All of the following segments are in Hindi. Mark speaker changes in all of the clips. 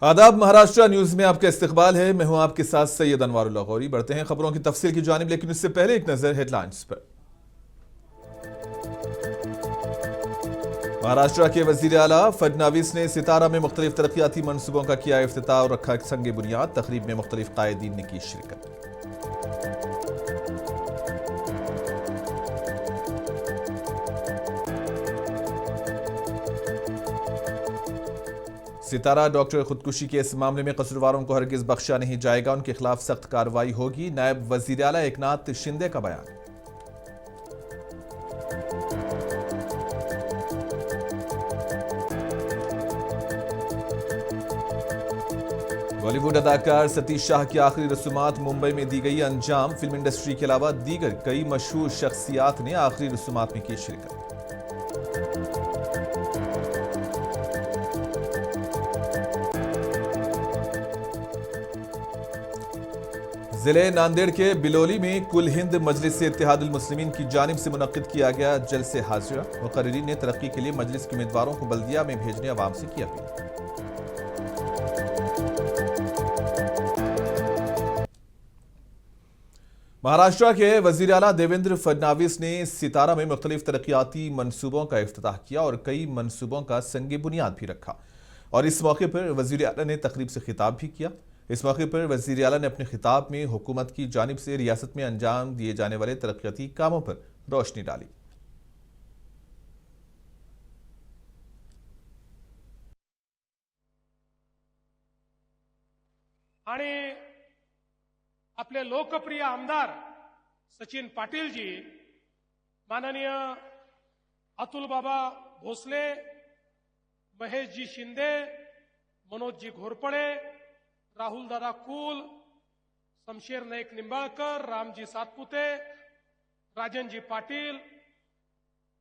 Speaker 1: आदाब, महाराष्ट्र न्यूज में आपका इस्तकबाल है। मैं हूं आपके साथ सैयद अनवारुल्लाह गौरी। बढ़ते हैं खबरों की तफसील की जानिब, लेकिन इससे पहले एक नजर हेडलाइंस पर। महाराष्ट्र के वजीर आला फडणवीस ने सितारा में मुख्तलिफ तरक्याती मनसूबों का किया इफ्तिताह और रखा संग बुनियाद। तकरीब में मुख्तलिफ कायदीन ने की शिरकत। सितारा डॉक्टर खुदकुशी के इस मामले में कसूरवारों को हरगिज बख्शा नहीं जाएगा, उनके खिलाफ सख्त कार्रवाई होगी। नायब वजीर आला एकनाथ शिंदे का बयान। बॉलीवुड अदाकार सतीश शाह की आखिरी रसूमात मुंबई में दी गई अंजाम। फिल्म इंडस्ट्री के अलावा दीगर कई मशहूर शख्सियात ने आखिरी रसूमात में की शिरकत। जिले नांदेड़ के बिलोली में कुल हिंद मजलिस इत्तेहादुल मुस्लिमीन की जानिब से मुनक्किद किया गया जलसे हाजिरा। मुकर्रिरीन ने तरक्की के लिए मजलिस के उम्मीदवारों को बल्दिया में भेजने अवाम से की अपील। महाराष्ट्र के वजीर आला देवेंद्र फडणवीस ने सितारा में मुख्तलिफ तरक्याती मनसूबों का इफ्तिताह किया और कई मनसूबों का संग बुनियाद भी रखा। और इस मौके पर वजीर आला ने तकरीब से खिताब भी किया। इस मौके पर वजीर आला ने अपने खिताब में हुकूमत की जानिब से रियासत में अंजाम दिए जाने वाले तरक्याती कामों पर रोशनी डाली।
Speaker 2: आणि आपले लोकप्रिय आमदार सचिन पाटील जी, माननीय अतुल बाबा भोसले, महेश जी शिंदे, मनोज जी घोरपडे, राहुल दादा कुल, शमशेर नाईक निंबाळकर, रामजी सातपुते, राजनजी पाटील,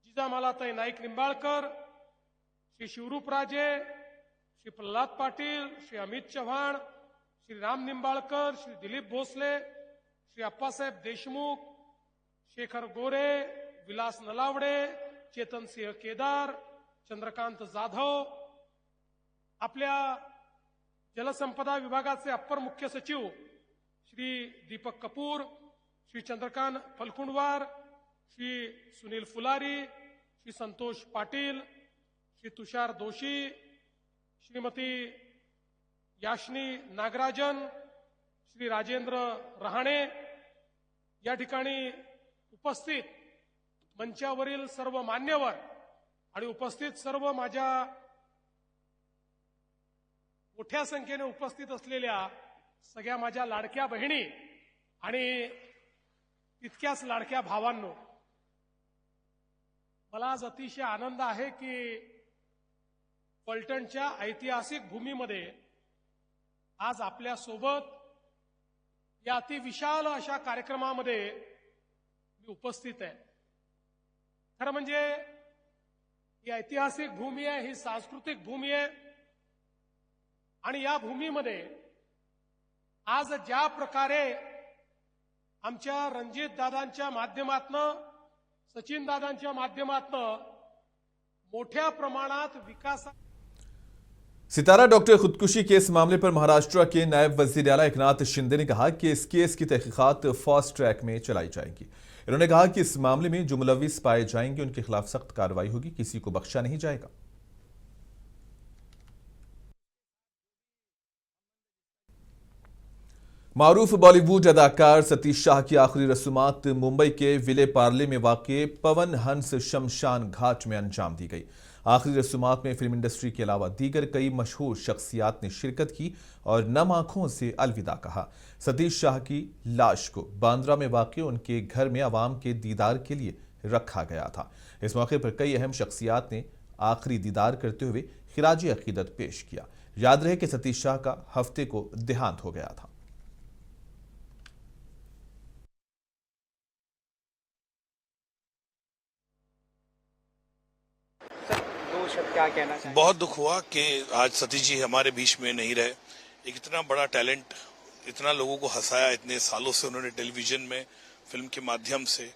Speaker 2: जिजामालाताई नाईक निंबाळकर, श्री शिवरूपराजे, श्री प्रल्हाद पाटील, श्री अमित चव्हाण, श्री राम निंबाळकर, श्री दिलीप भोसले, श्री अप्पासाहेब देशमुख, शेखर गोरे, विलास नलावडे, चेतनसिंह केदार, चंद्रकांत जाधव, आपल्या जलसंपदा विभागाचे अप्पर मुख्य सचिव श्री दीपक कपूर, श्री चंद्रकांत फलकुंडवार, श्री सुनील फुलारी, श्री संतोष पाटील, श्री तुषार दोशी, श्रीमती याशनी नागराजन, श्री राजेंद्र रहाणे, या ठिकाणी उपस्थित मंचावरील सर्व मान्यवर आणि उपस्थित सर्व माझ्या मोठ्या संख्येने उपस्थित असलेल्या सगळ्या माझ्या लाडक्या बहिणी आणि तितक्याच लाडक्या भावांनो, मला आज अतिशय आनंद आहे की फलटणच्या ऐतिहासिक भूमीमध्ये आज आपल्या सोबत या अतिविशाल अशा कार्यक्रमामध्ये मी उपस्थित आहे। खरं म्हणजे ही ऐतिहासिक भूमी आहे, ही सांस्कृतिक भूमी आहे आणि या भूमीमध्ये आज ज्या प्रकारे आमच्या रणजित दादांच्या माध्यमातून, सचिन दादांच्या माध्यमातून मोठ्या प्रमाणात विकास।
Speaker 1: सितारा डॉक्टर खुदकुशी केस मामले पर महाराष्ट्र के नायब वजीर आला एकनाथ शिंदे ने कहा कि इस केस की तहकीकात फास्ट ट्रैक में चलाई जाएंगी। इन्होंने कहा कि इस मामले में जो मुलविस पाए जाएंगे उनके खिलाफ सख्त कार्रवाई होगी, किसी को बख्शा नहीं जाएगा। मारूफ बॉलीवुड अदाकार सतीश शाह की आखिरी रसूमात मुंबई के विले पार्ले में वाक़े पवन हंस शमशान घाट में अंजाम दी गई। आखिरी रसूमात में फिल्म इंडस्ट्री के अलावा दीगर कई मशहूर शख्सियात ने शिरकत की और नम आंखों से अलविदा कहा। सतीश शाह की लाश को बांद्रा में वाक़े उनके घर में आवाम के दीदार के लिए रखा गया था। इस मौके पर कई अहम शख्सियात ने आखिरी दीदार करते हुए खिराज अकीदत पेश किया। याद रहे कि सतीश शाह का हफ्ते को देहांत हो गया था।
Speaker 3: क्या कहना चाहिए?
Speaker 4: बहुत दुख हुआ कि आज सतीश जी हमारे बीच में नहीं रहे। एक इतना बड़ा टैलेंट इतना लोगों को हंसाया, इतने सालों से उन्होंने टेलीविजन में फिल्म के माध्यम से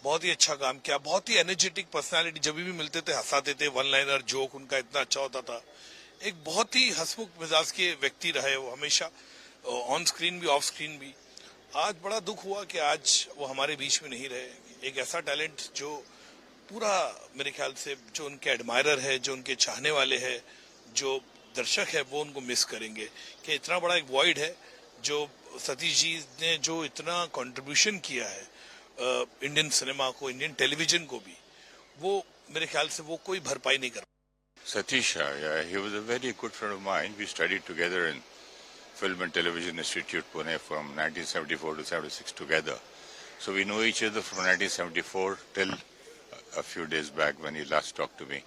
Speaker 4: बहुत ही अच्छा काम किया। बहुत ही एनर्जेटिक पर्सनालिटी, जब भी मिलते थे हंसाते थे, वन लाइनर जोक उनका इतना अच्छा होता था। एक बहुत ही हंसमुख मिजाज के व्यक्ति रहे वो हमेशा, ऑन स्क्रीन भी ऑफ स्क्रीन भी। आज बड़ा दुख हुआ कि आज वो हमारे बीच में नहीं रहे। एक ऐसा टैलेंट जो पूरा मेरे ख्याल से जो उनके एडमायरर है, जो उनके चाहने वाले हैं, जो दर्शक है, वो उनको मिस करेंगे कि इतना बड़ा एक वॉइड है जो सतीश जी ने जो इतना कंट्रीब्यूशन किया है इंडियन सिनेमा को, इंडियन टेलीविजन को भी, वो मेरे ख्याल से वो कोई भरपाई नहीं कर।
Speaker 5: Satish, yeah, he was a very good friend of mine. We studied together in Film and Television Institute, Pune, from 1974 to 76 together. So we know each other from 1974 till a few days back when he last talked to me.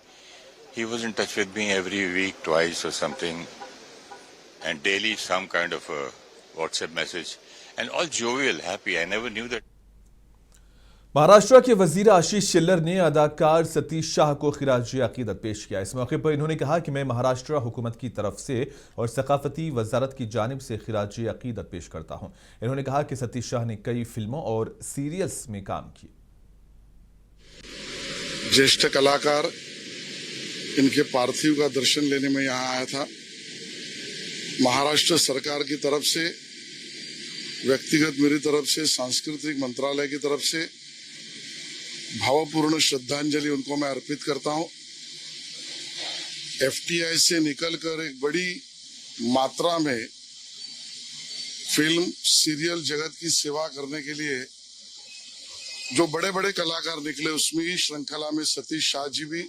Speaker 5: He was in touch with me every week, twice or something, and daily some kind of a WhatsApp message, and all jovial, happy. I never knew that.
Speaker 1: Maharashtra के वजीर आशीष चिल्लर ने अदाकार सतीश शाह को खिराज अकीदत पेश किया। इस मौके पर इन्होंने कहा कि मैं महाराष्ट्र हुकूमत की तरफ से और सकाफती वजारत की जानिब से खिराज अकीदत पेश करता हूं। इन्होंने कहा कि सतीश शाह ने कई फिल्मों और सीरियल्स में काम किए।
Speaker 6: ज्येष्ठ कलाकार, इनके पार्थिव का दर्शन लेने में यहाँ आया था। महाराष्ट्र सरकार की तरफ से, व्यक्तिगत मेरी तरफ से, सांस्कृतिक मंत्रालय की तरफ से भावपूर्ण श्रद्धांजलि उनको मैं अर्पित करता हूं। एफटीआई से निकलकर एक बड़ी मात्रा में फिल्म सीरियल जगत की सेवा करने के लिए जो बड़े बड़े कलाकार निकले, उसमें ही श्रृंखला में सतीश शाह जी भी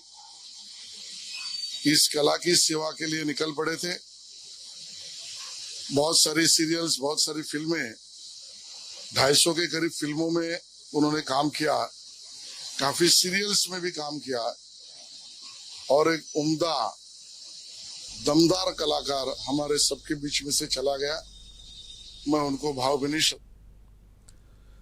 Speaker 6: इस कला की सेवा के लिए निकल पड़े थे। बहुत सारी सीरियल्स, बहुत सारी फिल्में, 250 के करीब फिल्मों में उन्होंने काम किया, काफी सीरियल्स में भी काम किया, और एक उम्दा दमदार कलाकार हमारे सबके बीच में से चला गया। मैं उनको भावभीनी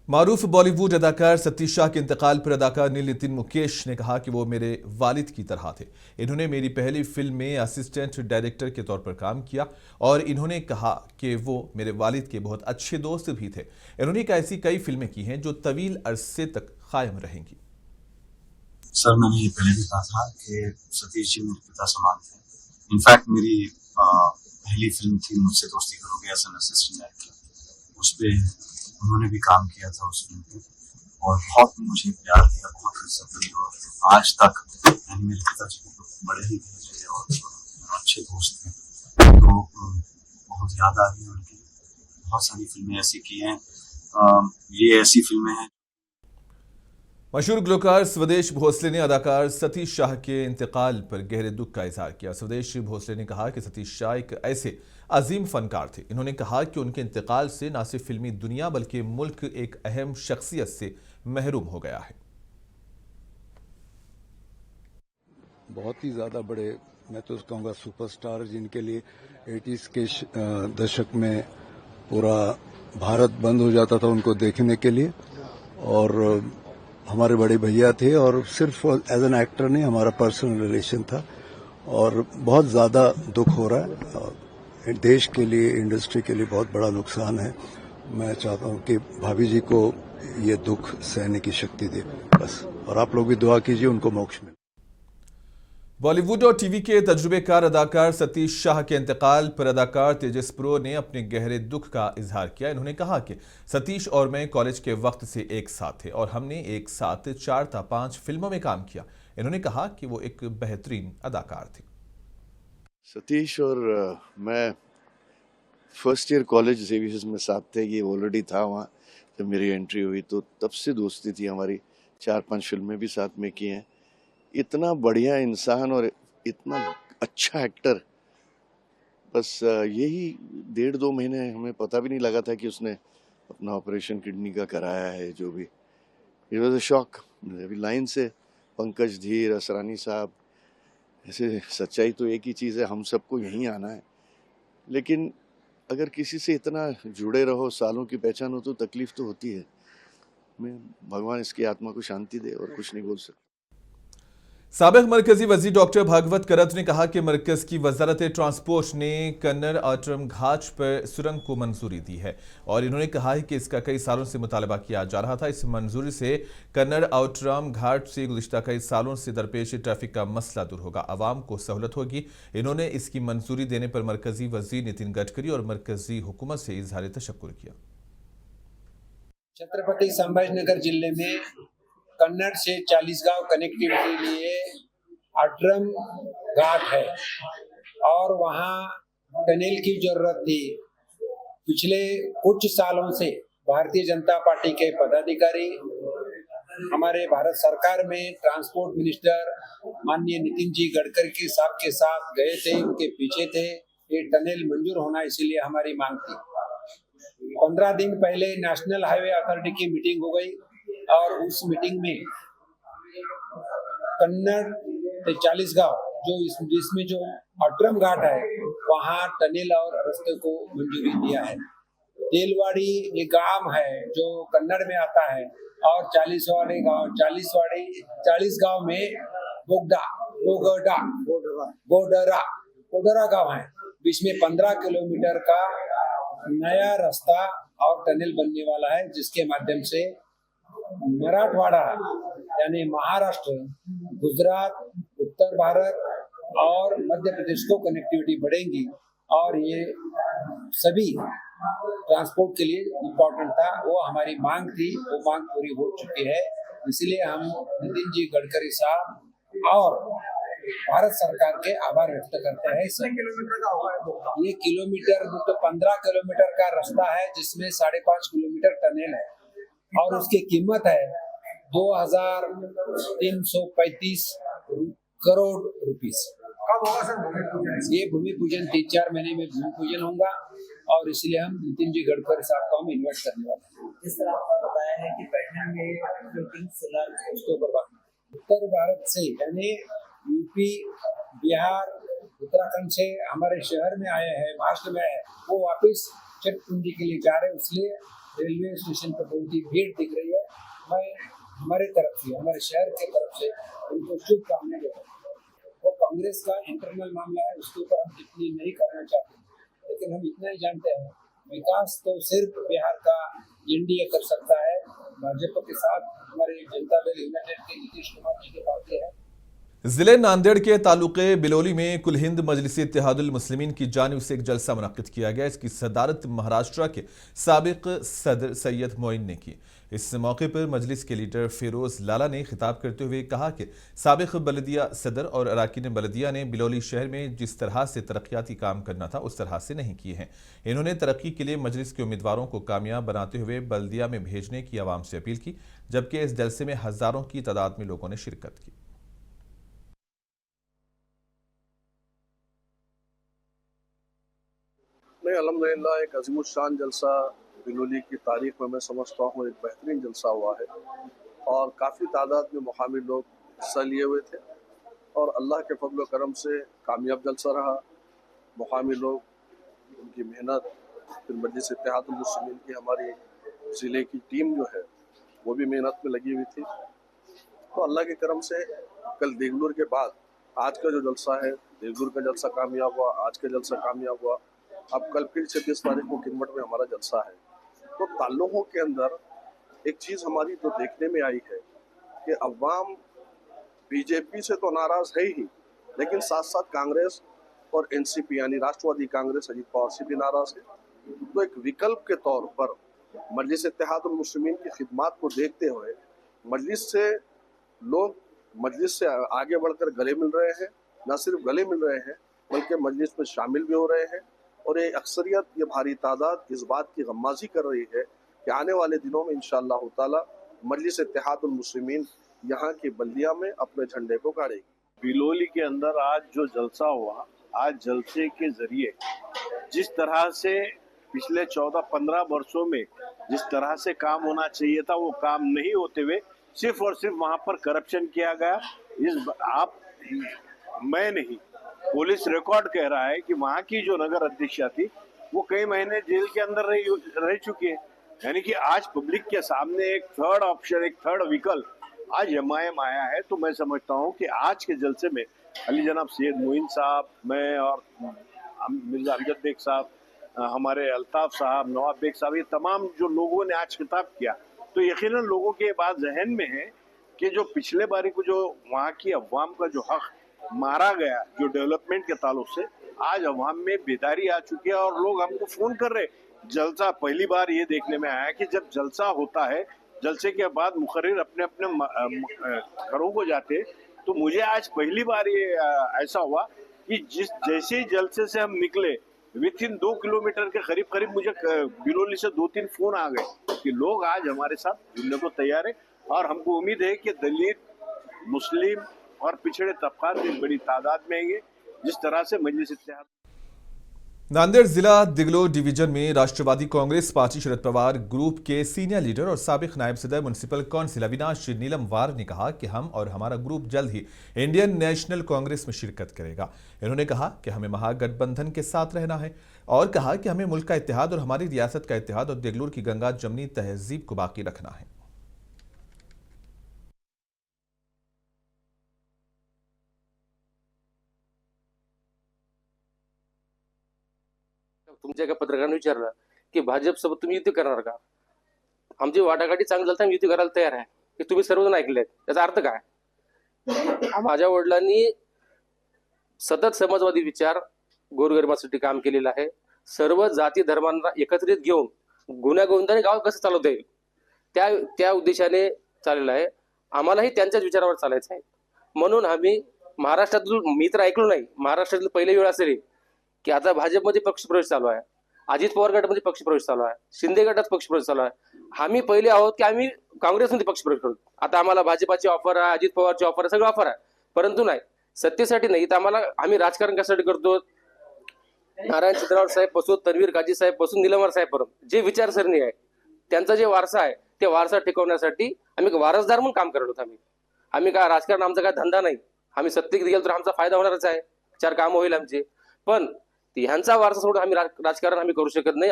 Speaker 1: मारूफ बॉलीवुड अदाकार सतीश शाह के इंतकाल पर अदाकार नितिन मुकेश ने कहा कि वो मेरे वालिद की तरह थे। इन्होंने मेरी पहली फिल्म में असिस्टेंट डायरेक्टर के तौर पर काम किया और इन्होंने कहा कि वो मेरे वालिद के बहुत अच्छे दोस्त भी थे। इन्होंने ऐसी कई फिल्में की हैं जो तवील अरसे तक कायम रहेंगी।
Speaker 7: सर, मैंने ये पहले भी कहा था कि सतीश जी मेरे पिता समान थे। इनफैक्ट मेरी पहली फिल्म थी मुझसे दोस्ती करोगे एज एन असिस्टेंट डायरेक्टर, उस पर उन्होंने भी काम किया था उस फिल्म पे, और बहुत मुझे प्यार दिया, बहुत इज्जत दी, और आज तक यानी मेरे पिताजी को बड़े ही भेजे और अच्छे दोस्त थे। तो बहुत याद आ रही है उनकी। बहुत सारी फिल्में ऐसी की हैं, ये ऐसी फिल्में हैं।
Speaker 1: मशहूर गुलकार स्वदेश भोसले ने अदाकार सतीश शाह के इंतकाल पर गहरे दुख का इजहार किया। स्वदेश भोसले ने कहा कि सतीश शाह एक ऐसे अजीम फनकार थे। इन्होंने कहा कि उनके इंतकाल से न सिर्फ फिल्मी दुनिया बल्कि मुल्क एक अहम शख्सियत से महरूम हो गया है।
Speaker 8: बहुत ही ज़्यादा बड़े, मैं तो कहूँगा सुपरस्टार, जिनके लिए 80s के दशक में पूरा भारत बंद हो जाता था उनको देखने के लिए, और हमारे बड़े भैया थे, और सिर्फ एज एन एक्टर नहीं, हमारा पर्सनल रिलेशन था, और बहुत ज़्यादा दुख हो रहा है। देश के लिए, इंडस्ट्री के लिए बहुत बड़ा नुकसान है। मैं चाहता हूं कि भाभी जी को ये दुख सहने की शक्ति दे बस, और आप लोग भी दुआ कीजिए उनको मोक्ष मिले।
Speaker 1: बॉलीवुड और टीवी के तजुर्बेकार अदाकार सतीश शाह के इंतकाल पर अदाकार तेजस प्रो ने अपने गहरे दुख का इजहार किया। इन्होंने कहा कि सतीश और मैं कॉलेज के वक्त से एक साथ थे और हमने एक साथ 4 या 5 फिल्मों में काम किया। इन्होंने कहा कि वो एक बेहतरीन अदाकार थे।
Speaker 9: सतीश और मैं फर्स्ट ईयर कॉलेज जेवियर्स में साथ थे। ये ऑलरेडी था वहाँ जब मेरी एंट्री हुई, तो तब से दोस्ती थी हमारी। 4-5 फिल्में भी साथ में की हैं। इतना बढ़िया इंसान और इतना अच्छा एक्टर, बस यही 1.5-2 महीने हमें पता भी नहीं लगा था कि उसने अपना ऑपरेशन किडनी का कराया है। जो भी इट वाज अ शॉक। अभी लाइन से पंकज धीर, असरानी साहब, ऐसे सच्चाई तो एक ही चीज़ है, हम सबको यहीं आना है। लेकिन अगर किसी से इतना जुड़े रहो, सालों की पहचान हो, तो तकलीफ तो होती है। मैं भगवान इसकी आत्मा को शांति दे और कुछ नहीं बोल सकता।
Speaker 1: साबिक मरकजी वजीर डॉक्टर भागवत करत ने कहा कि मरकज की वजारत ट्रांसपोर्ट ने कन्नड़ आउटरम घाट पर सुरंग को मंजूरी दी है और इन्होंने कहा है कि इसका कई सालों से मुतालबा किया जा रहा था। इस मंजूरी से कन्नड़ आउटरम घाट से गुज़िश्ता कई सालों से दरपेश ट्रैफिक का मसला दूर होगा, आवाम को सहूलत होगी। इन्होंने इसकी मंजूरी देने पर मरकजी वजीर नितिन गडकरी और मरकजी हुकूमत से इजहार तशक्कुर किया।
Speaker 10: छत्रपति संभाजीनगर जिले में कन्नड़ से 40 गांव कनेक्टिविटी के लिए आट्रम घाट है और वहाँ टनल की जरूरत थी। पिछले कुछ सालों से भारतीय जनता पार्टी के पदाधिकारी हमारे भारत सरकार में ट्रांसपोर्ट मिनिस्टर माननीय नितिन जी गडकरी के साहब के साथ गए थे, उनके पीछे थे। ये टनल मंजूर होना इसीलिए हमारी मांग थी। 15 दिन पहले नेशनल हाईवे अथॉरिटी की मीटिंग हो गई और उस मीटिंग में कन्नड़ से 40 गांव जिसमें जो आट्रम घाट है वहाँ टनल और रास्ते को मंजूरी दिया है। तेलवाड़ी एक गांव है जो कन्नड़ में आता है और 40 गांव में बोडरा गांव है। बीच में 15 किलोमीटर का नया रास्ता और टनल बनने वाला है, जिसके माध्यम से मराठवाड़ा यानी महाराष्ट्र, गुजरात, उत्तर भारत और मध्य प्रदेश को कनेक्टिविटी बढ़ेगी और ये सभी ट्रांसपोर्ट के लिए इम्पोर्टेंट था। वो हमारी मांग थी, वो मांग पूरी हो चुकी है। इसलिए हम नितिन जी गडकरी साहब और भारत सरकार के आभार व्यक्त करते हैं। ये किलोमीटर तो 15 किलोमीटर का रास्ता है जिसमें 5.5 किलोमीटर टनल है और उसकी कीमत है 2,335 करोड़ रुपीस। ये भूमि पूजन 3-4 महीने में भूमि पूजन होगा और इसलिए हम नितिन जी गडकरी साहब को हम इन्वाइट करने वाले हैं।
Speaker 3: जिस तरह आपने बताया है कि पैटर्न में फ्लोटिंग सोलर
Speaker 10: उसको उत्तर भारत से यानी यूपी, बिहार, उत्तराखंड से हमारे शहर में आए हैं, महाराष्ट्र में आए, वो वापस छठ पूंजी के लिए जा रहे हैं। इसलिए रेलवे स्टेशन पर बहुत ही भीड़ दिख रही है। मैं हमारे तरफ से, हमारे शहर के तरफ से उनको शुभकामनाएं देता हूँ। वो कांग्रेस का इंटरनल मामला है, उसके ऊपर हम टिप्पणी नहीं करना चाहते, लेकिन हम इतना ही जानते हैं विकास तो सिर्फ बिहार का एनडीए कर सकता है। भाजपा के साथ हमारे जनता दल यूनाइटेड के नीतीश कुमार जी की पार्टी है।
Speaker 1: जिले नांदेड़ के तालुके बिलोली में कुल हिंद मजलिस इत्तेहादुल मुस्लिमीन की जानिब से एक जलसा मुनक्किद किया गया। इसकी सदारत महाराष्ट्र के साबिक सदर सैयद मोइन ने की। इस मौके पर मजलिस के लीडर फिरोज लाला ने खिताब करते हुए कहा कि साबिक बलदिया सदर और अराकीन बलदिया ने बिलोली शहर में जिस तरह से तरक्याती काम करना था उस तरह से नहीं किए हैं। इन्होंने तरक्की के लिए मजलिस के उम्मीदवारों को कामयाब बनाते हुए बल्दिया में भेजने की आवाम से अपील की, जबकि इस जलसे में हजारों की तादाद में लोगों ने शिरकत की।
Speaker 11: अल्हम्दुलिल्लाह एक अज़ीमुश्शान जलसा बिलोली की तारीख में मैं समझता हूँ एक बेहतरीन जलसा हुआ है और काफ़ी तादाद में मुक़ामी लोग हिस्सा लिए हुए थे और अल्लाह के फज़ल व करम से कामयाब जलसा रहा। मुक़ामी लोग, उनकी मेहनत, फिर मजलिस इत्तेहादुल मुस्लिमीन की हमारी ज़िले की टीम जो है वो भी मेहनत में लगी हुई थी। तो अल्लाह के करम से कल देगलूर के बाद आज का जो जलसा है, देगलूर का जलसा कामयाब हुआ, आज का जलसा कामयाब हुआ। अब कल फिर 26 तारीख को किनवट में हमारा जलसा है। तो ताल्लुकों के अंदर एक चीज़ हमारी जो देखने में आई है कि अवाम बीजेपी से तो नाराज़ है ही, लेकिन साथ साथ कांग्रेस और एनसीपी यानी राष्ट्रवादी कांग्रेस अजीत पवार से भी नाराज़ है। तो एक विकल्प के तौर पर मजलिस इत्तेहादुल मुस्लिमीन की खिदमात को देखते हुए मजलिस से लोग मजलिस से आगे बढ़कर गले मिल रहे हैं। न सिर्फ गले मिल रहे हैं बल्कि मजलिस में शामिल भी हो रहे हैं और ये अक्सरियत, ये भारी तादाद इस बात की गम्माज़ी कर रही है कि आने वाले दिनों में इंशाअल्लाह ताला मजलिस इत्तेहादुल मुस्लिमीन यहाँ की बल्दिया में अपने झंडे को गाड़ेगी।
Speaker 12: बिलोली के अंदर आज जो जलसा हुआ, आज जलसे के जरिए जिस तरह से पिछले 14-15 वर्षों में जिस तरह से काम होना चाहिए था वो काम नहीं होते हुए सिर्फ और सिर्फ वहाँ पर करप्शन किया गया। मैं नहीं, पुलिस रिकॉर्ड कह रहा है कि वहाँ की जो नगर अध्यक्षा थी वो कई महीने जेल के अंदर रह चुकी है। यानी कि आज पब्लिक के सामने एक थर्ड ऑप्शन, एक थर्ड विकल्प आज एमआईएम आया है, तो मैं समझता हूं कि आज के जलसे में अली जनाब सैयद मोइन साहब, मैं और मिर्जा अमजद बेग साहब, हमारे अल्ताफ साहब, नवाब बेग साहब, ये तमाम जो लोगों ने आज खिताब किया, तो यकीनन लोगों के बात जहन में है कि जो पिछले बारी को जो वहाँ की अवाम का जो हक मारा गया जो डेवलपमेंट के ताल्लुक से, आज अवाम में बेदारी आ चुकी है और लोग हमको फोन कर रहे। जलसा पहली बार ये देखने में आया कि जब जलसा होता है, जलसे के बाद मुखर्रिर अपने अपने घरों को जाते, तो मुझे आज पहली बार ये ऐसा हुआ कि जैसे ही जलसे से हम निकले, विथ इन 2 किलोमीटर के करीब करीब मुझे बिलोली से 2-3 फोन आ गए कि लोग आज हमारे साथ जुड़ने को तैयार है और हमको उम्मीद है कि दलित, मुस्लिम और पिछड़े तबकात भी बड़ी तादाद में आएंगे। जिस तरह से मजलिस इत्तेहाद।
Speaker 1: नांदेड़ जिला दिगलो डिवीजन में राष्ट्रवादी कांग्रेस पार्टी शरद पवार ग्रुप के सीनियर लीडर और साबिक नायब सदर म्युनिसिपल काउंसिल अविनाश नीलमवार ने कहा कि हम और हमारा ग्रुप जल्द ही इंडियन नेशनल कांग्रेस में शिरकत करेगा। इन्होंने कहा कि हमें महागठबंधन के साथ रहना है और कहा कि हमें मुल्क का इत्तेहाद और हमारी रियासत का इत्तेहाद और दिगलूर की गंगा जमनी तहजीब को बाकी रखना है।
Speaker 13: तुमच्या एका पत्रकाराने विचारलं की भाजप सोबत तुम्ही युती करणार का? आमची वाटाघाटी चांगली झाली तर आम्ही युती करायला तयार आहे, हे तुम्ही सर्वजण ऐकलेत। त्याचा अर्थ काय? माझ्या वडिलांनी सतत समाजवादी विचार, गोरगरिबांसाठी काम केलेलं आहे। सर्व जाती धर्मांना एकत्रित घेऊन गुण्यागोविंदाने गाव कसं चालवता येईल त्या उद्देशाने चाललेलं आहे। आम्हालाही त्यांच्याच विचारावर चालायचं आहे। म्हणून आम्ही महाराष्ट्रातील, मी तर ऐकलो नाही, महाराष्ट्रातील पहिली वेळ असेल की आता भाजपमध्ये पक्षप्रवेश चालू आहे, अजित पवार गटामध्ये पक्षप्रवेश चालू आहे, शिंदे गटात पक्षप्रवेश चालू आहे। आम्ही पहिले आहोत की आम्ही काँग्रेसमध्ये पक्षप्रवेश करू। आता आम्हाला भाजपाची ऑफर आहे, अजित पवारची ऑफर आहे, सगळं ऑफर आहे, परंतु नाही, सत्तेसाठी नाही। तर आम्हाला, आम्ही राजकारण कशासाठी करतो? नारायण चित्रावर साहेब पासून, तन्वीर काजी साहेब पासून, निलमवार साहेब पर्यंत जे विचारसरणी आहे, त्यांचा जे वारसा आहे, ते वारसा टिकवण्यासाठी आम्ही वारसदार म्हणून काम करत आहोत। आम्ही काय राजकारण, आमचा काय धंदा नाही। आम्ही सत्तेत गेलो तर आमचा फायदा होणारच आहे, 4 काम होईल आमचे, पण ह्यांचा वारसा सोडून आम्ही राजकारण आम्ही करू शकत नाही।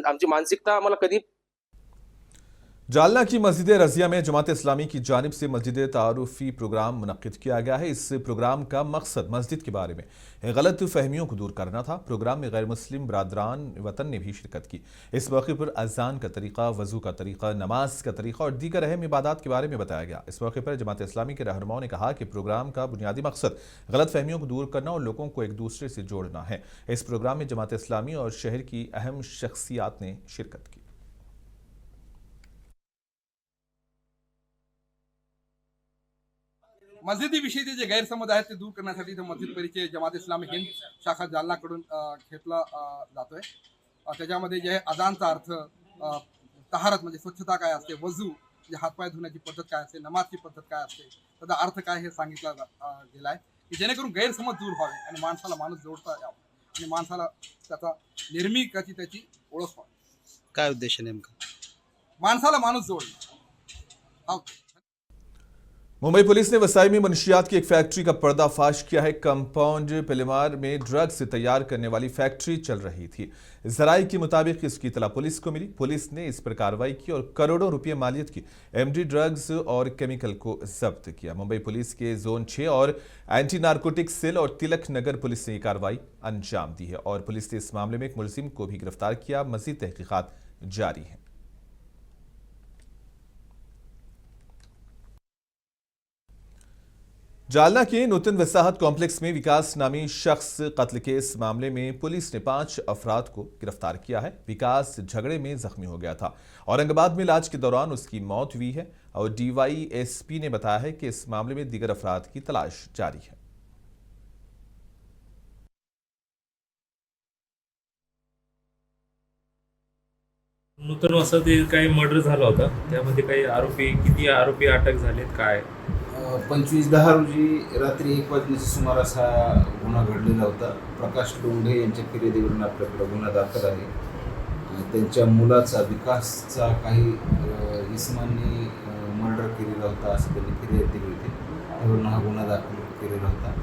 Speaker 13: आमची मानसिकता आम्हाला कधी।
Speaker 1: जालना की मस्जिद रजिया में जमात इस्लामी की जानिब से मस्जिद तारुफी प्रोग्राम मुनक्किद किया गया है। इस प्रोग्राम का मकसद मस्जिद के बारे में गलत फहमियों को दूर करना था। प्रोग्राम में गैर मुस्लिम बरादरान वतन ने भी शिरकत की। इस मौके पर अजान का तरीका, वजू का तरीका, नमाज का तरीका और दीगर अहम इबादत के बारे में बताया गया। इस मौके पर जमात इस्लामी के रहनुमाओं ने कहा कि प्रोग्राम का बुनियादी मकसद गलत फहमियों को दूर करना और लोगों को एक दूसरे से जोड़ना है। इस प्रोग्राम में जमात इस्लामी और शहर की अहम शख्सियात ने शिरकत की।
Speaker 14: मस्जिदीविषयी जे गैरसमज आहेत ते दूर करण्यासाठी मस्जिद परिचय जमात इस्लामी हिंद शाखा जालनाकडून घेतला जातोय। त्याच्यामध्ये जे अजानचा अर्थ, तहारत म्हणजे स्वच्छता काय असते, वजू जे हातपाय धुण्याची पद्धत काय असते, नमाजची पद्धत काय असते, त्याचा अर्थ काय हे सांगितलं गेला आहे की जेणेकरून गैरसमज दूर व्हावे आणि माणसाला माणूस जोडता यावा आणि माणसाला त्याचा निर्मिकाची त्याची ओळख व्हावी।
Speaker 15: काय उद्देश नेमका?
Speaker 14: माणसाला माणूस जोडणं।
Speaker 1: मुंबई पुलिस ने वसाई में मनशियात की एक फैक्ट्री का पर्दाफाश किया है। कंपाउंड पिलमार में ड्रग्स तैयार करने वाली फैक्ट्री चल रही थी। जराये के मुताबिक इसकी इतला पुलिस को मिली। पुलिस ने इस पर कार्रवाई की और करोड़ों रुपये मालियत की एमडी ड्रग्स और केमिकल को जब्त किया। मुंबई पुलिस के जोन 6 और एंटी नारकोटिक सेल और तिलक नगर पुलिस ने यह कार्रवाई अंजाम दी है और पुलिस ने इस मामले में एक मुलजिम को भी गिरफ्तार किया। मजीद तहकीकात जारी है। जालना के नूतन वसाहत कॉम्प्लेक्स में विकास नामी शख्स कत्ल केस मामले में पुलिस ने 5 अफराद को गिरफ्तार किया है। विकास झगड़े में जख्मी हो गया था। औरंगाबाद में इलाज के दौरान उसकी मौत हुई है और डीवाईएसपी ने बताया है कि इस मामले में दीगर अफराद की तलाश जारी है।
Speaker 16: नूतन वसाहतीत काही मर्डर झाला होता, त्यामध्ये काही आरोपी, किती आरोपी अटक झालेत काय?
Speaker 17: 25/10 रोजी रात्री 1 वाजण्याच्या सुमारास हा गुन्हा घडलेला होता। प्रकाश डोंगरे यांच्या फिर्यादीवरून आपल्याकडे गुन्हा दाखल आहे। त्यांच्या मुलाचा विकासचा काही इसमांनी मर्डर केलेला होता असं त्यांनी फिर्याद दिली होती, त्यावरून हा गुन्हा दाखल केलेला होता।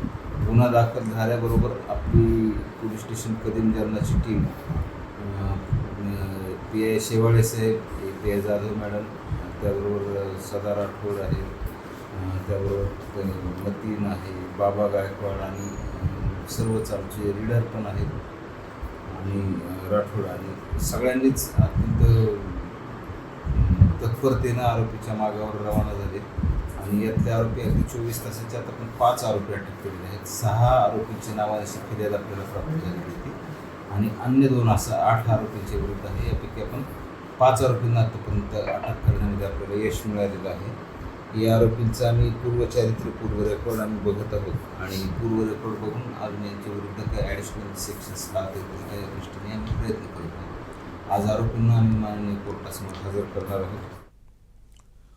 Speaker 17: गुन्हा दाखल झाल्याबरोबर आपली पोलीस स्टेशन कदीम जालनाची टीम PI शेवाळे साहेब, PI जाधव मॅडम, त्याबरोबर सदा राठोड आहे, त्याबरोबर मतीन आहे, बाबा गायकवाड आणि सर्वच आमचे लीडर पण आहेत आणि राठोड, आणि सगळ्यांनीच अत्यंत तत्परतेनं आरोपीच्या मागावर रवाना झाले आणि यातले आरोपी अगदी 24 तासाच्या आता आपण 5 आरोपी अटक केलेले आहेत. 6 आरोपींची नावांची फिर्याद आपल्याला प्राप्त झालेली होती आणि अन्य 2 असं 8 आरोपींच्या विरुद्ध आहे. यापैकी आपण 5 आरोपींना आतापर्यंत अटक करण्यामध्ये आपल्याला यश मिळालेलं आहे. या आरोपींचा आम्ही पूर्व रेकॉर्ड आम्ही बघत आहोत आणि पूर्व रेकॉर्ड बघून अजून यांच्या विरुद्ध काही ॲडिशनल सेक्शन्स लावतील काही दृष्टीने आम्ही प्रयत्न करत आहोत. आज आरोपींना आम्ही माननीय कोर्टासमोर हजर करणार आहोत.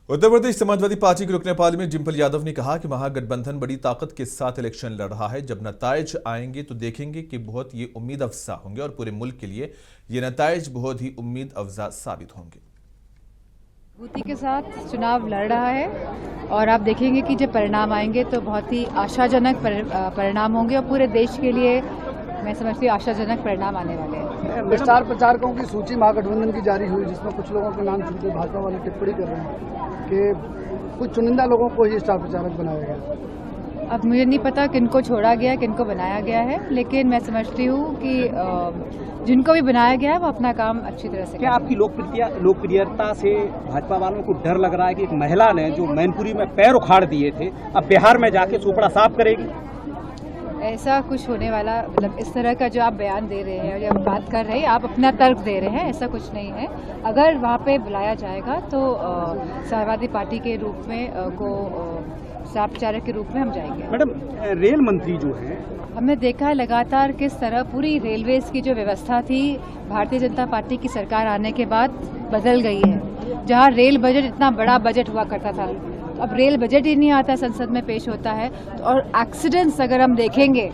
Speaker 1: उत्तर प्रदेश समाजवादी पार्टी के रुकने पार्लियामेंट में डिम्पल यादव ने कहा कि महागठबंधन बड़ी ताकत के साथ इलेक्शन लड़ रहा है. जब नतायज आएंगे तो देखेंगे कि बहुत ये उम्मीद अफजा होंगे और पूरे मुल्क के लिए ये नतायज बहुत ही उम्मीद अफजा साबित होंगे.
Speaker 15: मजबूती के साथ चुनाव लड़ रहा है और आप देखेंगे कि जब परिणाम आएंगे तो बहुत ही आशाजनक परिणाम होंगे और पूरे देश के लिए मैं समझती हूँ आशाजनक परिणाम आने वाले हैं.
Speaker 18: स्टार प्रचारकों की सूची महागठबंधन की जारी हुई, जिसमें कुछ लोगों के नाम चुनकर भाजपा वाले टिप्पणी कर रहे हैं कि कुछ चुनिंदा लोगों को ही स्टार प्रचारक बनाया गया.
Speaker 15: अब मुझे नहीं पता किनको छोड़ा गया किनको बनाया गया है, लेकिन मैं समझती हूँ कि जिनको भी बनाया गया है वो अपना काम अच्छी तरह से.
Speaker 19: क्या आपकी लोकप्रियता से भाजपा वालों को डर लग रहा है कि एक महिला ने जो मैनपुरी में पैर उखाड़ दिए थे अब बिहार में जाके चोपड़ा साफ करेगी?
Speaker 15: ऐसा कुछ होने वाला, मतलब इस तरह का जो आप बयान दे रहे हैं या बात कर रहे हैं, आप अपना तर्क दे रहे हैं, ऐसा कुछ नहीं है. अगर वहाँ पे बुलाया जाएगा तो समाजवादी पार्टी के रूप में स्टार प्रचारक के रूप में हम जाएंगे.
Speaker 19: मैडम, रेल मंत्री जो है,
Speaker 15: हमने देखा है लगातार किस तरह पूरी रेलवेज की जो व्यवस्था थी भारतीय जनता पार्टी की सरकार आने के बाद बदल गई है. जहाँ रेल बजट इतना बड़ा बजट हुआ करता था, अब रेल बजट ही नहीं आता, संसद में पेश होता है. और एक्सीडेंट्स अगर हम देखेंगे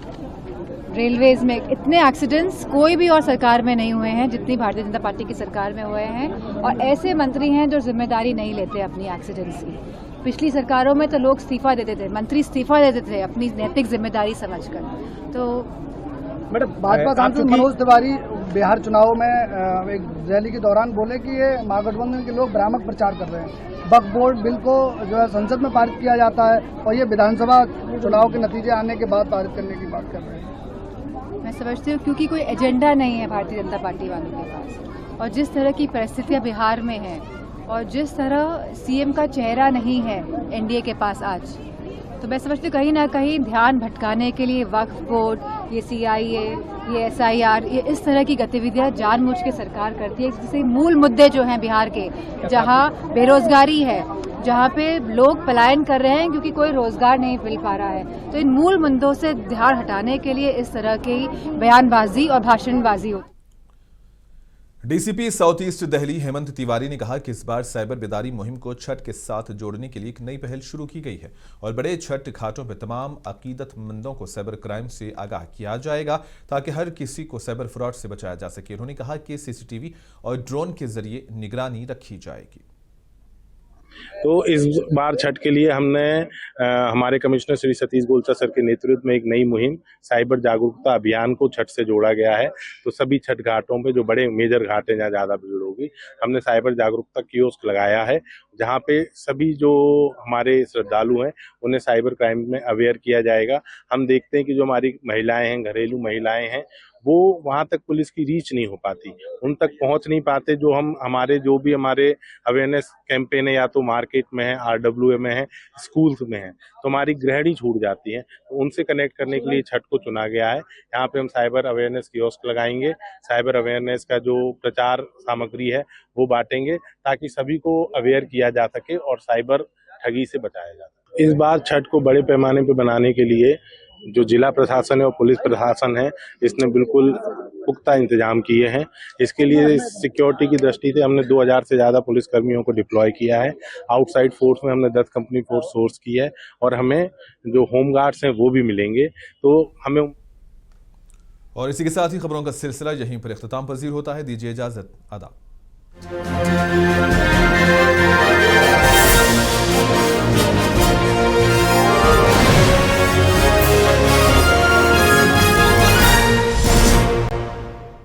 Speaker 15: रेलवेज में, इतने एक्सीडेंट्स कोई भी और सरकार में नहीं हुए हैं जितनी भारतीय जनता पार्टी की सरकार में हुए हैं. और ऐसे मंत्री हैं जो जिम्मेदारी नहीं लेते अपनी एक्सीडेंट्स की. पिछली सरकारों में तो लोग इस्तीफा देते थे, मंत्री इस्तीफा देते थे अपनी नैतिक जिम्मेदारी समझकर. तो
Speaker 18: मैडम, भाजपा सांसद मनोज तिवारी बिहार चुनाव में एक रैली के दौरान बोले कि ये महागठबंधन के लोग भ्रामक प्रचार कर रहे हैं. वक्फ बोर्ड बिल को जो है संसद में पारित किया जाता है और ये विधानसभा चुनाव के नतीजे आने के बाद पारित करने की बात कर रहे हैं.
Speaker 15: मैं समझती हूँ क्योंकि कोई एजेंडा नहीं है भारतीय जनता पार्टी वालों के पास, और जिस तरह की परिस्थितियाँ बिहार में हैं और जिस तरह सीएम का चेहरा नहीं है एनडीए के पास आज, तो मैं समझती हूँ कहीं ना कहीं ध्यान भटकाने के लिए वक्फ बोर्ड, ये सीआईए, ये एसआईआर, ये इस तरह की गतिविधियां जानबूझ के सरकार करती है. जिससे मूल मुद्दे जो हैं बिहार के, जहां बेरोजगारी है, जहां पे लोग पलायन कर रहे हैं क्योंकि कोई रोजगार नहीं मिल पा रहा है, तो इन मूल मुद्दों से ध्यान हटाने के लिए इस तरह की बयानबाजी और भाषणबाजी होती है.
Speaker 1: DCP south east Delhi Hemant Tiwari ने कहा कि इस बार साइबर बेदारी मुहिम को छठ के साथ जोड़ने के लिए एक नई पहल शुरू की गई है और बड़े छठ घाटों पर तमाम अकीदतमंदों को साइबर क्राइम से आगाह किया जाएगा ताकि हर किसी को साइबर फ्रॉड से बचाया जा सके. उन्होंने कहा कि सीसीटीवी और ड्रोन के जरिए निगरानी रखी जाएगी.
Speaker 20: तो इस बार छठ के लिए हमने हमारे कमिश्नर श्री सतीश गोलचा सर के नेतृत्व में एक नई मुहिम साइबर जागरूकता अभियान को छठ से जोड़ा गया है. तो सभी छठ घाटों पे जो बड़े मेजर घाट हैं जहाँ ज्यादा भीड़ होगी, हमने साइबर जागरूकता कियोस्क लगाया है जहाँ पे सभी जो हमारे श्रद्धालु हैं उन्हें साइबर क्राइम में अवेयर किया जाएगा. हम देखते हैं कि जो हमारी महिलाएं हैं, घरेलू महिलाएं हैं, वो वहां तक पुलिस की रीच नहीं हो पाती, उन तक पहुंच नहीं पाते. जो हमारे अवेयरनेस कैंपेन है या तो मार्केट में है, आरडब्ल्यूए में है, स्कूल्स में है, तो हमारी गृहिणी छूट जाती है. तो उनसे कनेक्ट करने के लिए छठ को चुना गया है. यहाँ पे हम साइबर अवेयरनेस कियोस्क लगाएंगे, साइबर अवेयरनेस का जो प्रचार सामग्री है वो बांटेंगे ताकि सभी को अवेयर किया जा सके और साइबर ठगी से बचाया जा सके. इस बार छठ को बड़े पैमाने पे बनाने के लिए जो जिला प्रशासन है और पुलिस प्रशासन है, इसने बिल्कुल पुख्ता इंतजाम किए हैं. इसके लिए सिक्योरिटी की दृष्टि से हमने 2000 से ज़्यादा पुलिस कर्मियों को डिप्लॉय किया है. आउटसाइड फोर्स में हमने 10 कंपनी फोर्स सोर्स की है और हमें जो होम गार्ड्स हैं वो भी मिलेंगे. तो हमें
Speaker 1: और इसी के साथ ही खबरों का सिलसिला यहीं पर इख्तिताम पजीर होता है. दीजिए इजाजत. आदाब.